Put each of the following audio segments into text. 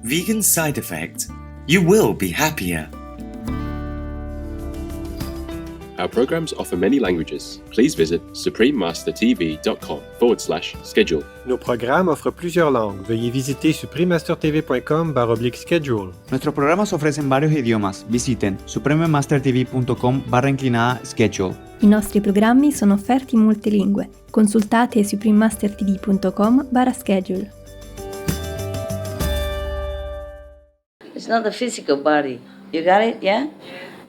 Vegan side effect? You will be happier. Our programs offer many languages. Please visit suprememastertv.com/schedule. Nos programas offrent plusieurs langues. Veuillez visiter suprememastertv.com/schedule. Nuestros programas ofrecen varios idiomas. Visiten suprememastertv.com/schedule. I nostri programmi sono offerti in molte lingue. Consultate suprememastertv.com/schedule. It's not the physical body. You got it, yeah?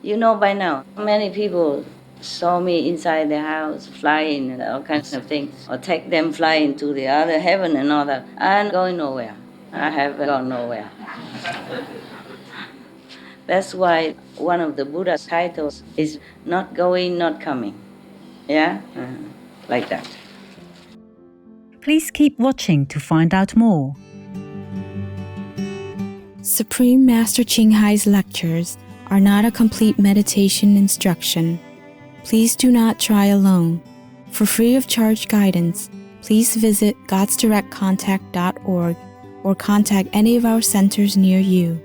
You know by now. Many people saw me inside the house, flying and all kinds of things, or take them flying to the other heaven and all that. I'm going nowhere. I have gone nowhere. That's why one of the Buddha's titles is not going, not coming. Yeah? Like that. Please keep watching to find out more. Supreme Master Ching Hai's lectures are not a complete meditation instruction. Please do not try alone. For free of charge guidance, please visit godsdirectcontact.org or contact any of our centers near you.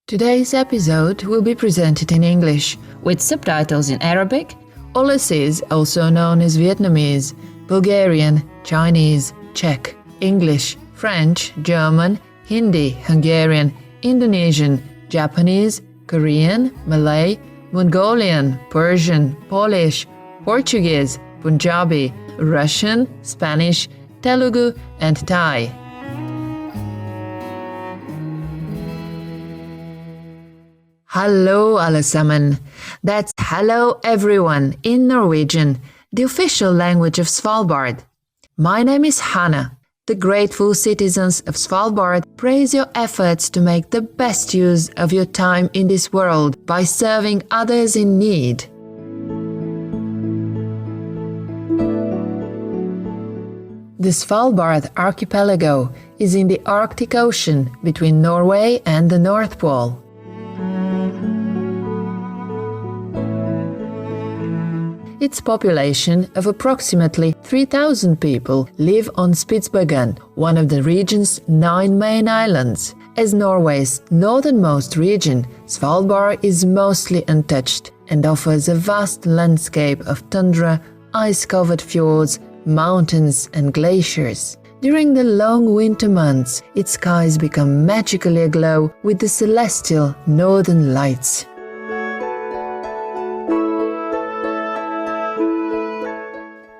Today's episode will be presented in English with subtitles in Arabic, Ulysses, also known as Vietnamese, Bulgarian, Chinese, Czech, English, French, German, Hindi, Hungarian, Indonesian, Japanese, Korean, Malay, Mongolian, Persian, Polish, Portuguese, Punjabi, Russian, Spanish, Telugu, and Thai. Hallo allesammen. That's hello everyone in Norwegian, the official language of Svalbard. My name is Hannah. The grateful citizens of Svalbard praise your efforts to make the best use of your time in this world by serving others in need. The Svalbard archipelago is in the Arctic Ocean between Norway and the North Pole. Its population of approximately 3,000 people live on Spitsbergen, one of the region's 9 main islands. As Norway's northernmost region, Svalbard is mostly untouched and offers a vast landscape of tundra, ice-covered fjords, mountains and glaciers. During the long winter months, its skies become magically aglow with the celestial northern lights.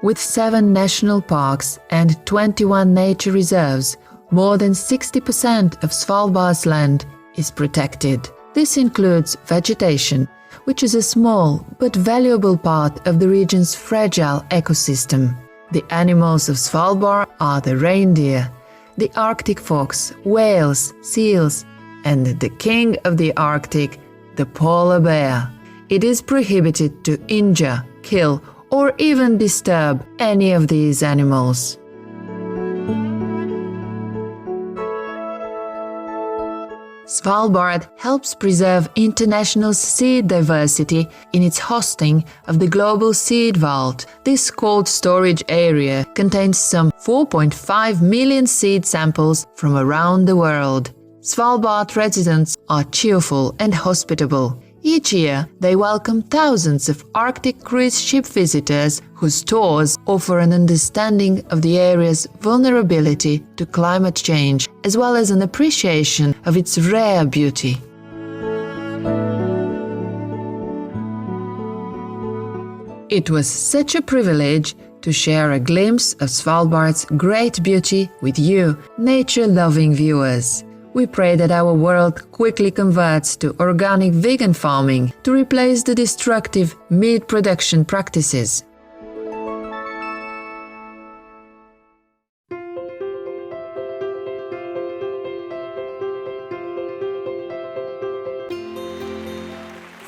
With 7 national parks and 21 nature reserves, more than 60% of Svalbard's land is protected. This includes vegetation, which is a small but valuable part of the region's fragile ecosystem. The animals of Svalbard are the reindeer, the Arctic fox, whales, seals, and the king of the Arctic, the polar bear. It is prohibited to injure, kill, or even disturb any of these animals. Svalbard helps preserve international seed diversity in its hosting of the Global Seed Vault. This cold storage area contains some 4.5 million seed samples from around the world. Svalbard residents are cheerful and hospitable. Each year, they welcome thousands of Arctic cruise ship visitors whose tours offer an understanding of the area's vulnerability to climate change, as well as an appreciation of its rare beauty. It was such a privilege to share a glimpse of Svalbard's great beauty with you, nature-loving viewers. We pray that our world quickly converts to organic vegan farming to replace the destructive meat production practices.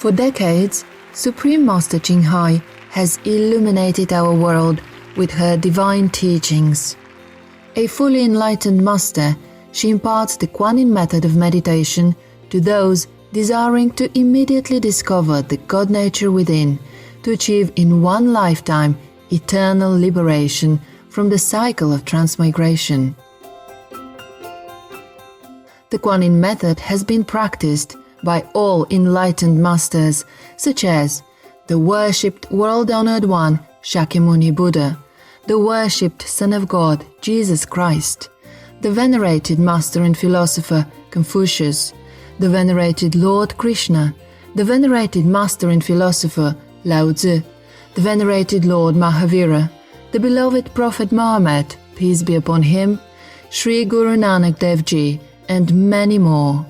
For decades, Supreme Master Ching Hai has illuminated our world with her divine teachings. A fully enlightened master, she imparts the Kuan Yin method of meditation to those desiring to immediately discover the God nature within, to achieve in one lifetime eternal liberation from the cycle of transmigration. The Kuan-Yin method has been practiced by all enlightened masters, such as the worshipped world-honored one, Shakyamuni Buddha, the worshipped Son of God, Jesus Christ, the venerated master and philosopher, Confucius, the venerated Lord Krishna, the venerated master and philosopher, Lao Tzu, the venerated Lord Mahavira, the beloved Prophet Muhammad, peace be upon him, Sri Guru Nanak Dev Ji, and many more.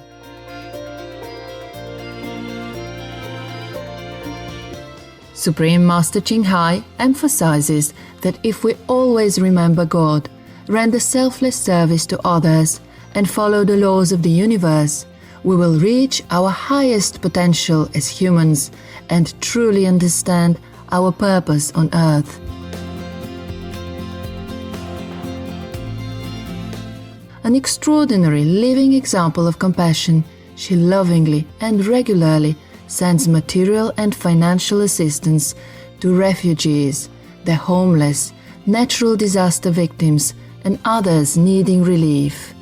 Supreme Master Ching Hai emphasizes that if we always remember God, render selfless service to others, and follow the laws of the universe, we will reach our highest potential as humans and truly understand our purpose on earth. An extraordinary living example of compassion, she lovingly and regularly sends material and financial assistance to refugees, the homeless, natural disaster victims, and others needing relief.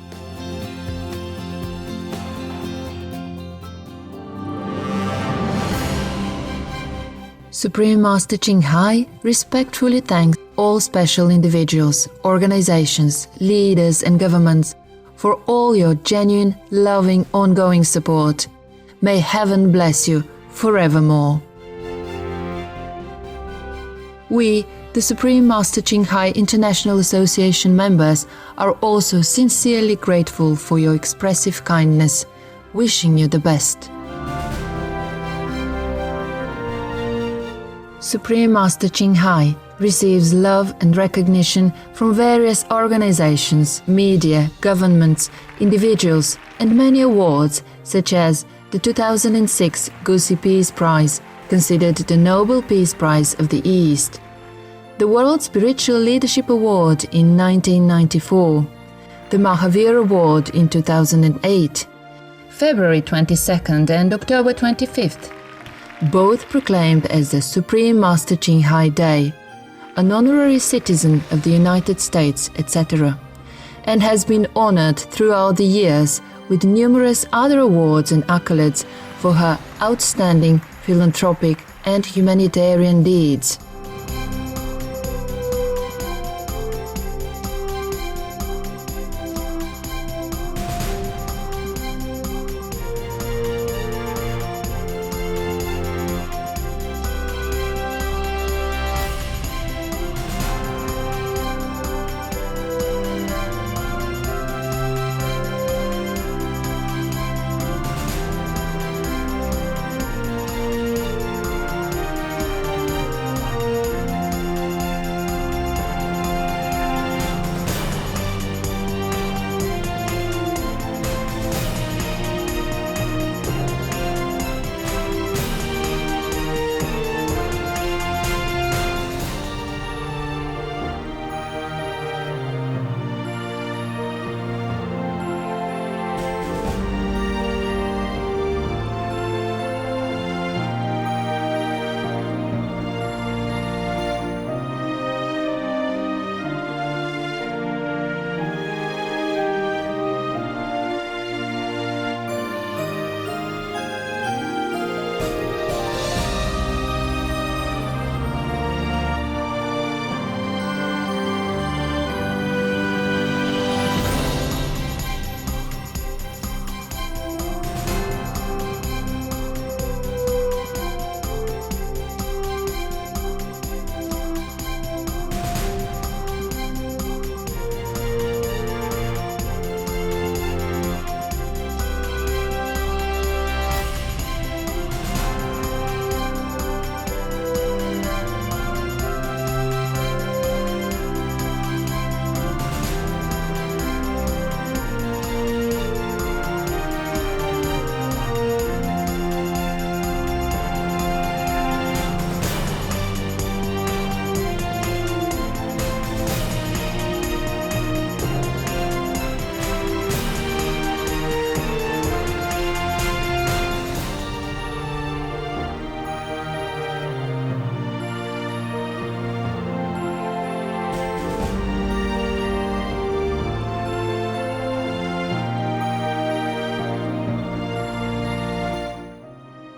Supreme Master Ching Hai respectfully thanks all special individuals, organizations, leaders, and governments for all your genuine, loving, ongoing support. May heaven bless you forevermore. We, the Supreme Master Ching Hai International Association members, are also sincerely grateful for your expressive kindness, wishing you the best. Supreme Master Ching Hai receives love and recognition from various organizations, media, governments, individuals, and many awards, such as the 2006 Gusi Peace Prize, considered the Nobel Peace Prize of the East, the World Spiritual Leadership Award in 1994, the Mahavir Award in 2008, February 22nd and October 25th, both proclaimed as the Supreme Master Ching Hai Day, an honorary citizen of the United States, etc., and has been honored throughout the years with numerous other awards and accolades for her outstanding philanthropic and humanitarian deeds.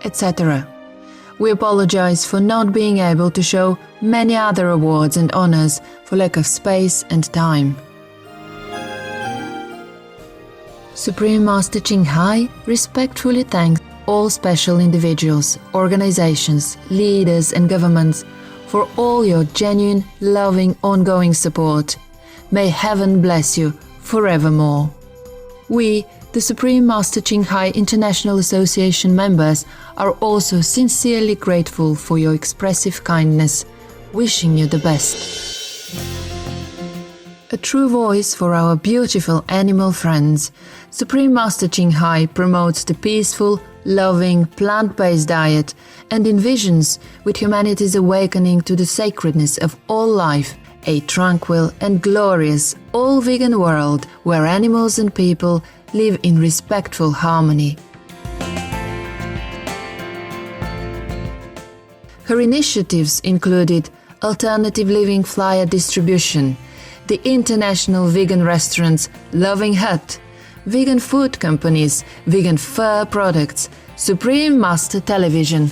etc. We apologize for not being able to show many other awards and honors for lack of space and time. Supreme Master Ching Hai respectfully thanks all special individuals, organizations, leaders and governments for all your genuine, loving, ongoing support. May heaven bless you forevermore. We, the Supreme Master Ching Hai International Association members, are also sincerely grateful for your expressive kindness, wishing you the best. A true voice for our beautiful animal friends, Supreme Master Ching Hai promotes the peaceful, loving, plant-based diet and envisions, with humanity's awakening to the sacredness of all life, a tranquil and glorious, all-vegan world where animals and people live in respectful harmony. Her initiatives included alternative living flyer distribution, the international vegan restaurants Loving Hut, vegan food companies, vegan fur products, Supreme Master Television,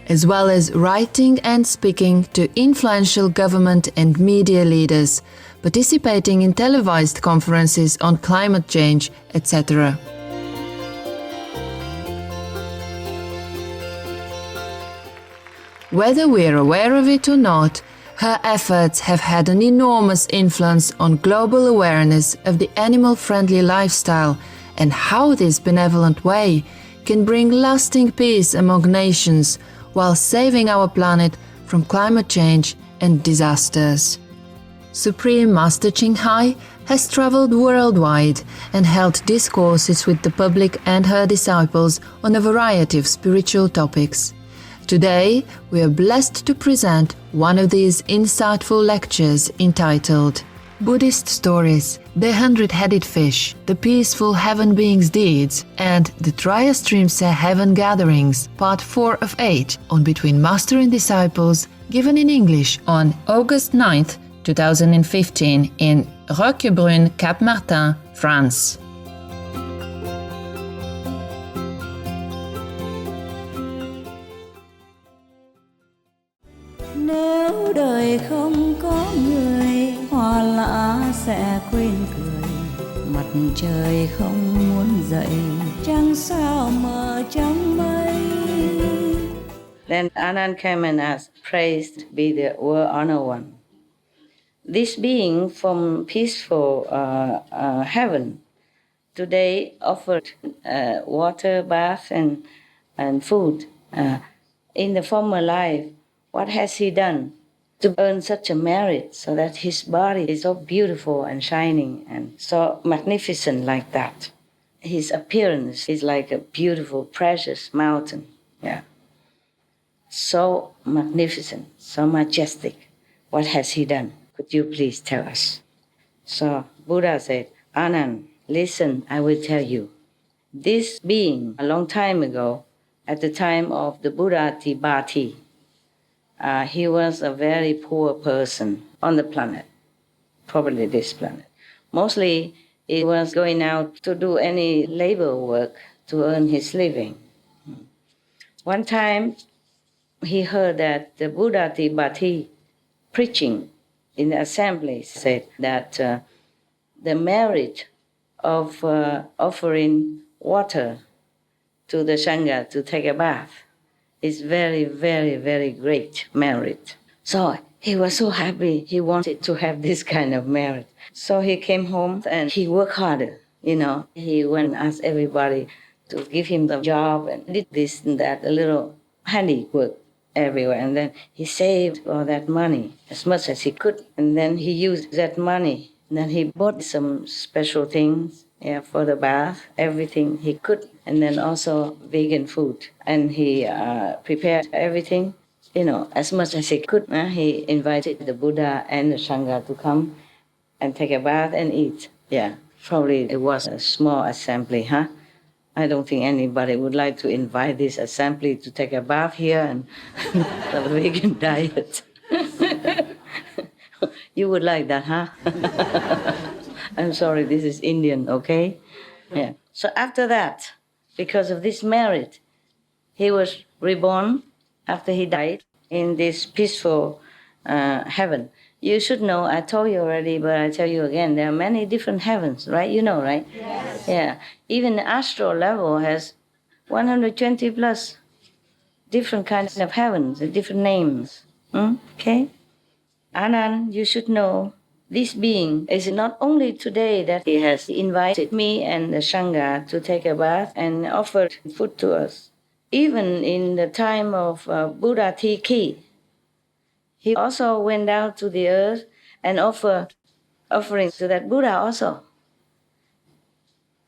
as well as writing and speaking to influential government and media leaders, participating in televised conferences on climate change, etc. Whether we're aware of it or not, her efforts have had an enormous influence on global awareness of the animal-friendly lifestyle and how this benevolent way can bring lasting peace among nations while saving our planet from climate change and disasters. Supreme Master Ching Hai has traveled worldwide and held discourses with the public and her disciples on a variety of spiritual topics. Today, we are blessed to present one of these insightful lectures entitled Buddhist Stories, The 100-Headed Fish, The Peaceful Heaven Beings' Deeds, and The Triastrimsa Heaven Gatherings, Part 4 of 8, on Between Master and Disciples, given in English on August 9th, 2015 in Roquebrune, Cap Martin, France. Nếu đời không có người, hoa lã sẽ quên cười. Mặt trời không muốn dậy, trăng sao mờ trong mây. Then Anand came and asked, "Praised be the World Honor One. This being from peaceful heaven today offered water, bath, and food. In the former life, what has he done to earn such a merit so that his body is so beautiful and shining and so magnificent like that? His appearance is like a beautiful, precious mountain. Yeah. So magnificent, so majestic. What has he done? Could you please tell us?" So Buddha said, "Anand, listen, I will tell you. This being, a long time ago, at the time of the Buddha Tibati, he was a very poor person on the planet, probably this planet. Mostly he was going out to do any labor work to earn his living. One time he heard that the Buddha Tibati preaching in the assembly said that the merit of offering water to the Sangha to take a bath is very, very, very great merit. So he was so happy, he wanted to have this kind of merit. So he came home and he worked harder, you know. He went and asked everybody to give him the job and did this and that, a little handiwork everywhere. And then he saved all that money as much as he could. And then he used that money. And then he bought some special things for the bath, everything he could. And then also vegan food. And he prepared everything, you know, as much as he could. He invited the Buddha and the Sangha to come and take a bath and eat. Yeah, probably it was a small assembly, huh? I don't think anybody would like to invite this assembly to take a bath here and have a vegan diet. You would like that, huh? I'm sorry, this is Indian, okay? Yeah. So after that, because of this merit, he was reborn after he died in this peaceful heaven. You should know, I told you already, but I tell you again, there are many different heavens, right? You know, right? Yes. Yeah. Even the astral level has 120 plus different kinds of heavens, different names. Okay? Anand, you should know, this being is not only today that he has invited me and the Sangha to take a bath and offered food to us. Even in the time of Buddha Tiki, he also went down to the earth and offered offerings to that Buddha also.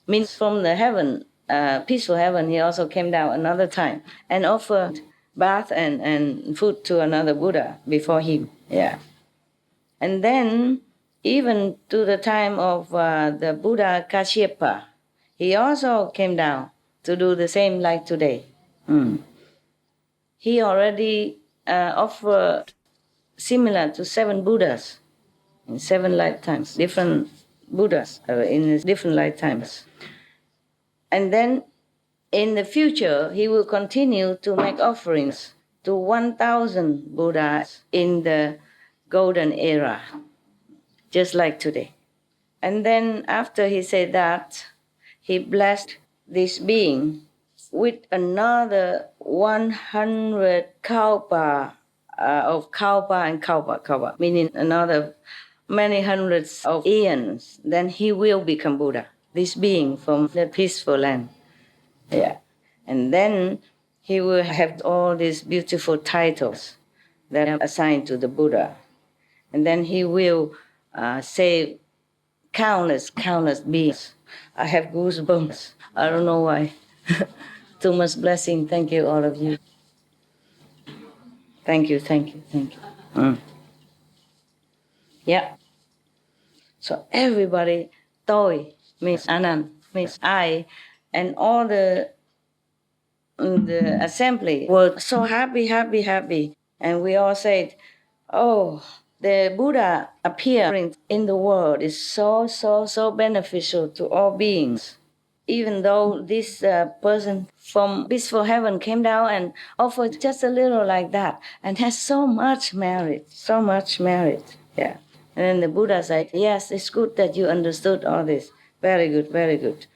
Means from the heaven, peaceful heaven, he also came down another time and offered bath and food to another Buddha before him. Yeah. And then, even to the time of the Buddha Kashyapa, he also came down to do the same like today. He already offered similar to 7 Buddhas in 7 lifetimes, different Buddhas in different lifetimes. And then in the future, he will continue to make offerings to 1,000 Buddhas in the golden era, just like today. And then after he said that, he blessed this being with another 100 kalpa of kalpa and kalpa, meaning another many hundreds of eons. Then he will become Buddha, this being from the peaceful land. Yeah. And then he will have all these beautiful titles that are assigned to the Buddha. And then he will save countless beings. I have goosebumps. I don't know why. Too much blessing. Thank you, all of you. Thank you. Yeah. So everybody, tôi means Anand, means I, and all the assembly were so happy. And we all said, oh, the Buddha appearing in the world is so beneficial to all beings. Even though this person from peaceful heaven came down and offered just a little like that and has so much merit. Yeah. And then the Buddha said, yes, it's good that you understood all this. Very good.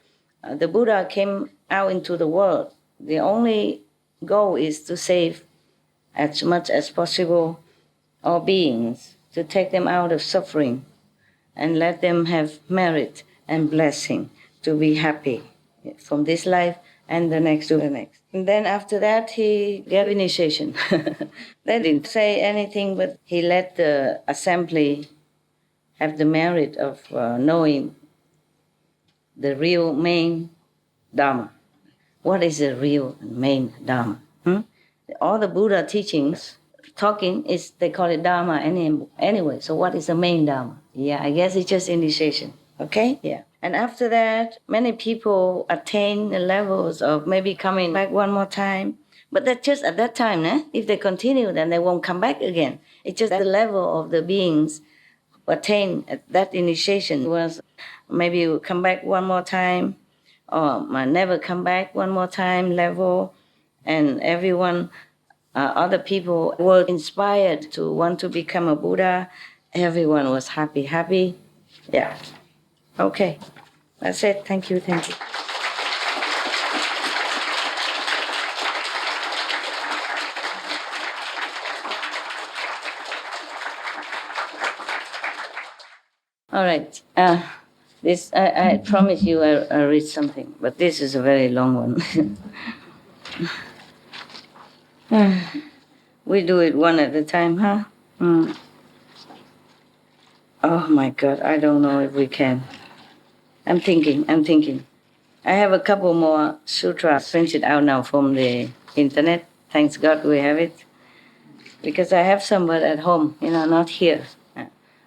The Buddha came out into the world. The only goal is to save as much as possible all beings, to take them out of suffering and let them have merit and blessing to be happy from this life and the next to the next. And then after that, he gave initiation. They didn't say anything, but he let the assembly have the merit of knowing the real main Dharma. What is the real main Dharma? All the Buddha teachings, talking is, they call it Dharma anyway. So what is the main Dharma? Yeah, I guess it's just initiation. Okay? Yeah. And after that, many people attain the levels of maybe coming back one more time. But that's just at that time, eh? If they continue, then they won't come back again. It's just the level of the beings who attain at that initiation was maybe you come back one more time, or never come back one more time level. And everyone, other people were inspired to want to become a Buddha. Everyone was happy. Yeah. Okay. That's it. Thank you. All right. This I promise you I'll read something, but this is a very long one. We do it one at a time, huh? Oh my God, I don't know if we can. I'm thinking. I have a couple more sutras printed out now from the internet. Thanks God we have it. Because I have some but at home, not here.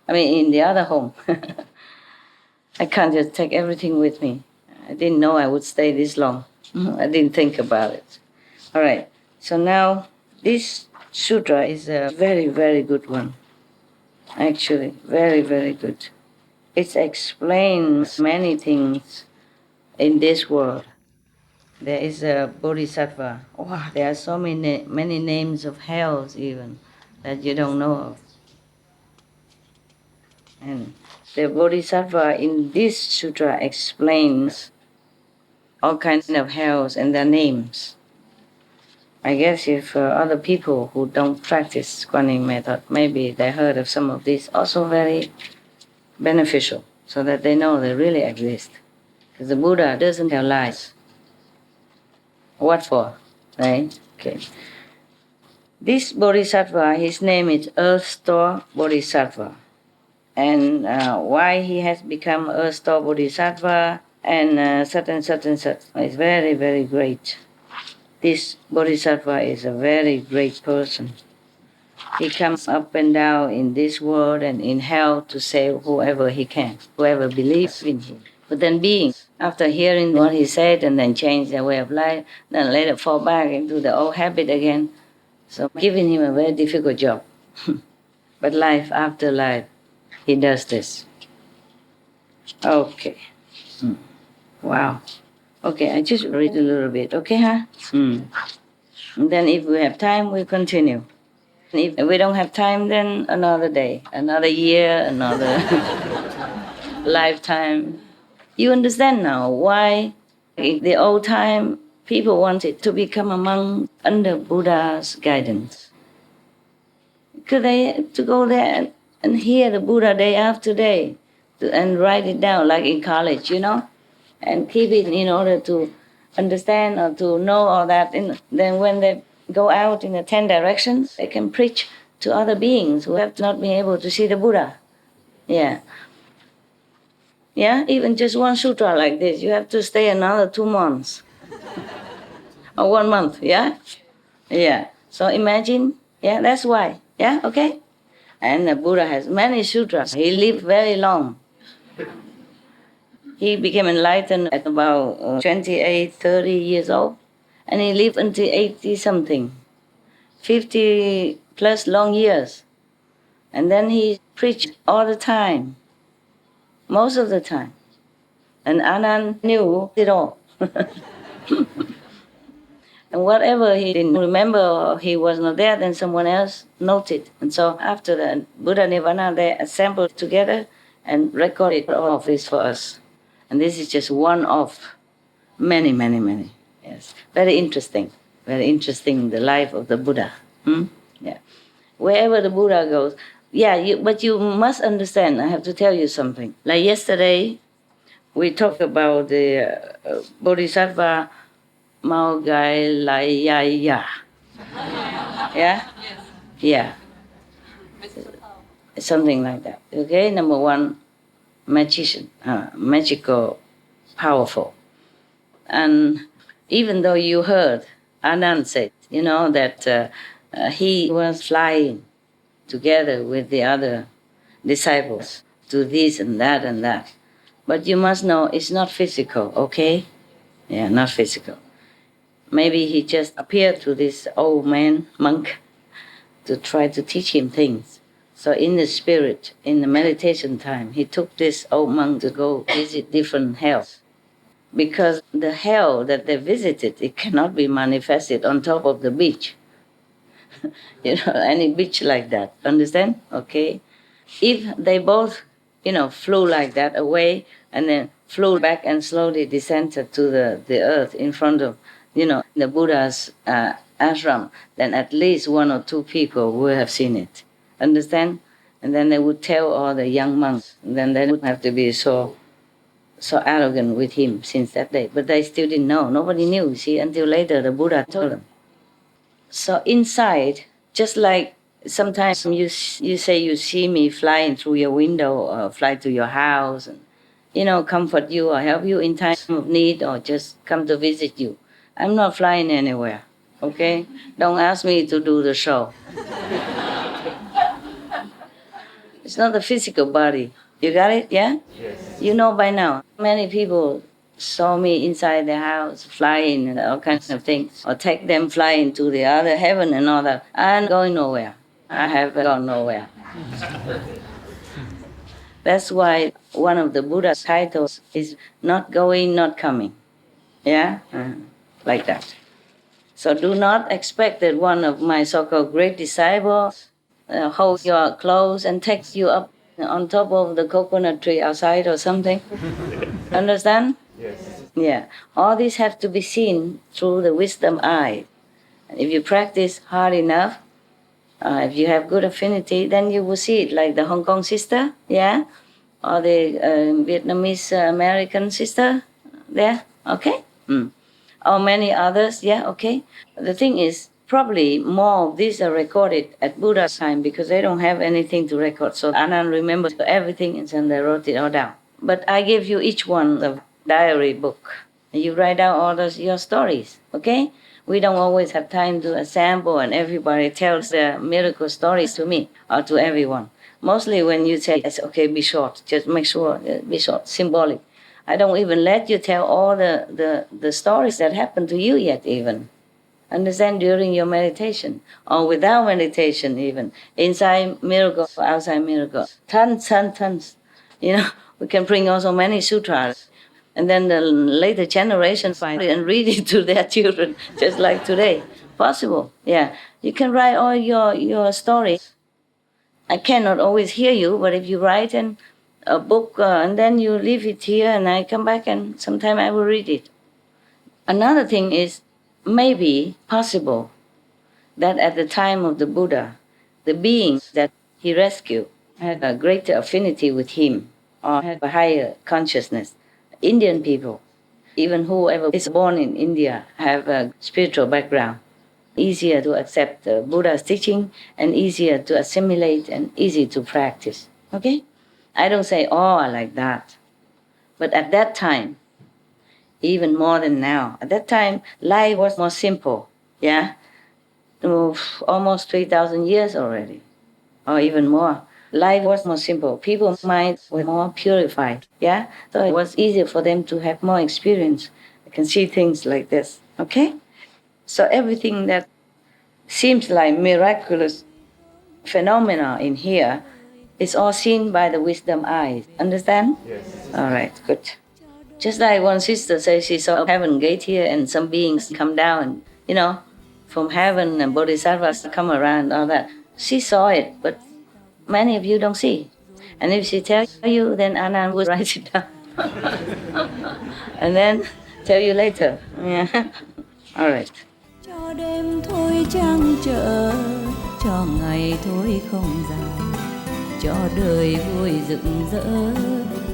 I mean, in the other home. I can't just take everything with me. I didn't know I would stay this long. I didn't think about it. All right. So now, this sutra is a very, very good one. Actually, very, very good. It explains many things in this world there is a bodhisattva. Wow, there are so many names of hells even that you don't know of. And the bodhisattva in this sutra explains all kinds of hells and their names. I guess if other people who don't practice Guanyin method, maybe they heard of some of these, also very beneficial, so that they know they really exist. Because the Buddha doesn't tell lies. What for? Right? Okay. This bodhisattva, his name is Earth Store Bodhisattva. And why he has become Earth Store Bodhisattva and such and such and such is very, very great. This bodhisattva is a very great person. He comes up and down in this world and in hell to save whoever he can, whoever believes in him. But then beings, after hearing what he said and then change their way of life, then later fall back into the old habit again. So giving him a very difficult job. But life after life, he does this. Okay. Wow. Okay, I just read a little bit. Okay, huh? And then if we have time, we'll continue. If we don't have time, then another day, another year, another lifetime. You understand now why in the old time people wanted to become a monk under Buddha's guidance. Because they had to go there and hear the Buddha day after day and write it down like in college, and keep it in order to understand or to know all that. And then when they go out in the 10 directions, they can preach to other beings who have not been able to see the Buddha. Yeah. Yeah, even just one sutra like this, you have to stay another 2 months. Or 1 month, yeah? Yeah. So imagine, yeah, that's why. Yeah, okay? And the Buddha has many sutras. He lived very long. He became enlightened at about 28, 30 years old. And he lived until 80-something, 50 plus long years. And then he preached all the time, most of the time. And Anand knew it all. And whatever he didn't remember or he was not there, then someone else noted. And so after the Buddha Nirvana, they assembled together and recorded all of this for us. And this is just one of many, many, many. Yes, very interesting, the life of the Buddha. Yeah, wherever the Buddha goes, yeah, but you must understand, I have to tell you something. Like yesterday, we talked about the Bodhisattva Mao Gai Lai Ya Ya. Yeah? Yeah. Something like that. Okay, number one, magician, magical, powerful. And even though you heard Anand said, that he was flying together with the other disciples to this and that and that. But you must know it's not physical, okay? Yeah, not physical. Maybe he just appeared to this old man, monk, to try to teach him things. So in the spirit, in the meditation time, he took this old monk to go visit different hells. Because the hell that they visited, it cannot be manifested on top of the beach. Any beach like that, understand? Okay? If they both, flew like that away and then flew back and slowly descended to the earth in front of, the Buddha's ashram, then at least 1 or 2 people would have seen it. Understand? And then they would tell all the young monks, and then they wouldn't have to be so arrogant with him since that day. But they still didn't know. Nobody knew, see, until later the Buddha told them. So inside, just like sometimes you say you see me flying through your window or fly to your house and, comfort you or help you in time of need or just come to visit you. I'm not flying anywhere, okay? Don't ask me to do the show. It's not the physical body. You got it, yeah? Yes. You know by now. Many people saw me inside the house, flying and all kinds of things, or take them flying to the other heaven and all that. I'm going nowhere. I have gone nowhere. That's why one of the Buddha's titles is not going, not coming. Yeah? like that. So do not expect that one of my so-called great disciples hold your clothes and take you up on top of the coconut tree outside or something. Understand? Yes. Yeah. All this has to be seen through the wisdom eye. And if you practice hard enough, if you have good affinity, then you will see it like the Hong Kong sister, yeah? Or the Vietnamese American sister there, okay? Or many others, yeah, okay? The thing is, probably more of these are recorded at Buddha's time because they don't have anything to record. So Anand remembers everything and they wrote it all down. But I give you each one a diary book. You write down all your stories, okay? We don't always have time to assemble and everybody tells their miracle stories to me or to everyone. Mostly when you say, it's okay, be short. Just make sure, be short, symbolic. I don't even let you tell all the stories that happened to you yet even. Understand, during your meditation or without meditation even. Inside miracle, outside miracle. Tons. You know, we can bring also many sutras. And then the later generation find it and read it to their children, just like today. Possible, yeah. You can write all your stories. I cannot always hear you, but if you write a book and then you leave it here and I come back and sometime I will read it. Another thing is maybe possible that at the time of the Buddha, the beings that he rescued had a greater affinity with him or had a higher consciousness. Indian people, even whoever is born in India, have a spiritual background. Easier to accept Buddha's teaching and easier to assimilate and easy to practice. Okay? I don't say all are like that. But at that time, even more than now, at that time, life was more simple. Yeah? Almost 3,000 years already, or even more. Life was more simple. People's minds were more purified. Yeah? So it was easier for them to have more experience. They can see things like this. Okay? So everything that seems like miraculous phenomena in here is all seen by the wisdom eyes. Understand? Yes. All right, good. Just like one sister says she saw a heaven gate here and some beings come down, you know, from heaven and bodhisattvas come around, all that. She saw it, but many of you don't see. And if she tells you, then Anand will write it down. And then tell you later. Yeah. All right. Cho đêm thôi trăng trở, cho ngày thôi không dài, cho đời vui rực rỡ,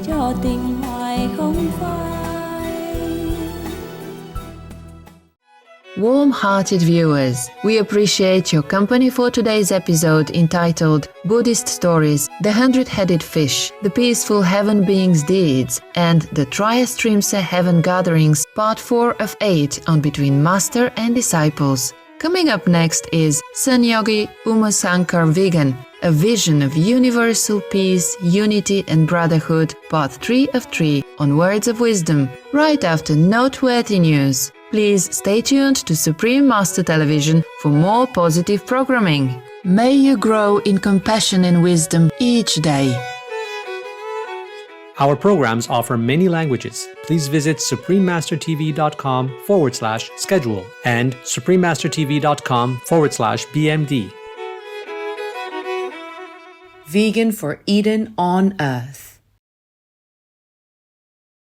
cho tình hoài không phai. Warm-hearted viewers, we appreciate your company for today's episode entitled Buddhist Stories, The 100-Headed Fish, The Peaceful Heaven Beings' Deeds, and The Triastrimsa Heaven Gatherings, Part 4 of 8 on Between Master and Disciples. Coming up next is Sanyogi Umasankar Vegan, A Vision of Universal Peace, Unity and Brotherhood, Part 3 of 3 on Words of Wisdom, right after noteworthy news. Please stay tuned to Supreme Master Television for more positive programming. May you grow in compassion and wisdom each day. Our programs offer many languages. Please visit suprememastertv.com/schedule and suprememastertv.com/BMD. Vegan for Eden on Earth.